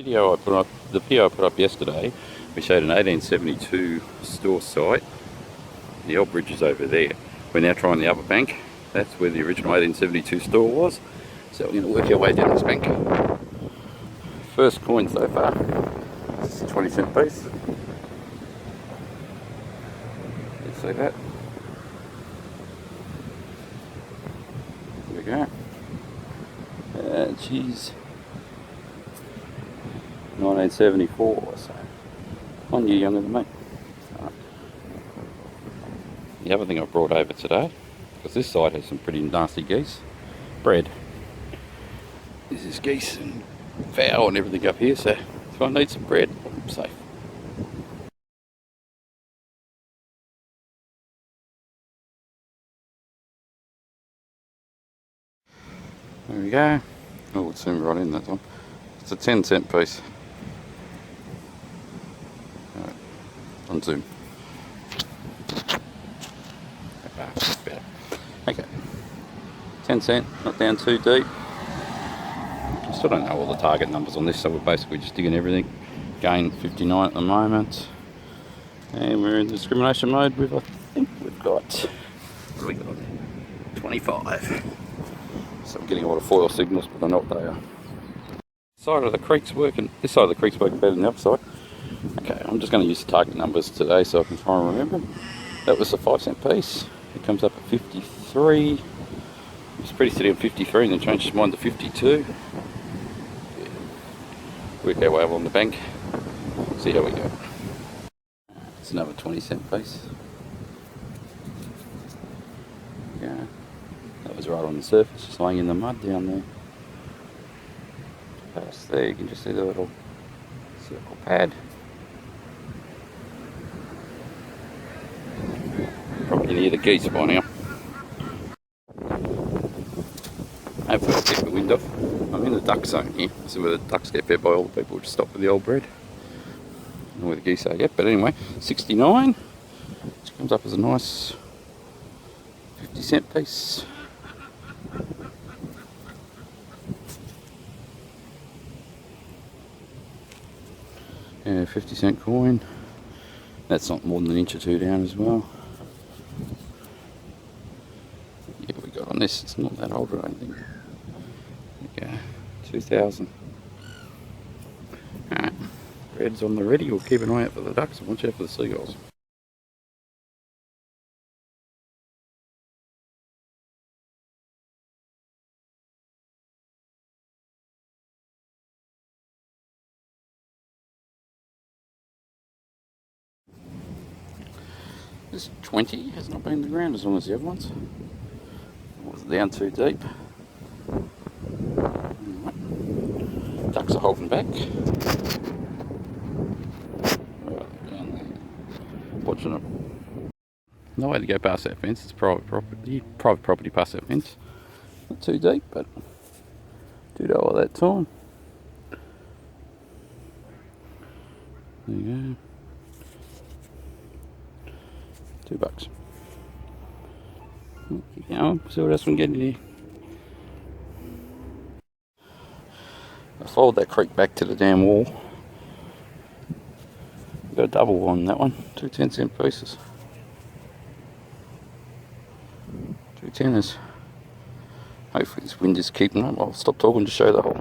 The video I put up yesterday, we showed an 1872 store site. The old bridge is over there. We're now trying the other bank. That's where the original 1872 store was. So we're going to work our way down this bank. First coin so far. This is a 20-cent piece. You see that? There we go. Geez. 1974, so 1 year younger than me. The other thing I brought over today, because this side has some pretty nasty geese, bread. This is geese and fowl and everything up here, so if I need some bread, I'm safe. There we go. Oh, it's zoomed right in that one. It's a 10-cent piece. Right, on zoom. Better. Okay. 10 cent, not down too deep. I still don't know all the target numbers on this, so we're basically just digging everything. Gain 59 at the moment. And we're in discrimination mode with, I think we've got, what do we got? 25. So I'm getting a lot of foil signals, but I know what they are. This side of the creek's working better than the other side. Okay, I'm just going to use the target numbers today so I can try and remember. That was a 5-cent piece. It comes up at 53. It's pretty steady on 53 and then changed its mind to 52. Work our way along the bank. See how we go. It's another 20-cent piece. Yeah. That was right on the surface, just laying in the mud down there. Past there, you can just see the little circle pad. Probably near the geese by now. Hopefully I'll keep the wind off. I'm in the duck zone here. This is where the ducks get fed by all the people who just stop with the old bread. I don't know where the geese are yet, but anyway, 69. Which comes up as a nice 50-cent piece. Yeah, 50-cent coin. That's not more than an inch or two down as well. Yeah, we got on this, it's not that old, I don't think. There we go, 2000. Alright, bread's on the ready. We'll keep an eye out for the ducks and watch out for the seagulls. This 20 has not been in the ground as long as the other ones. It wasn't down too deep. Right. Ducks are holding back. Right down there. Watching them. No way to go past that fence. It's private property. Private property past that fence. Not too deep, but do know all that time. There you go. $2. Keep going, see what else we can get in here. I followed that creek back to the damn wall. We've got a double on that one, 2 10-cent pieces. 2 teners. Hopefully this wind is keeping up. I'll stop talking to show the hole.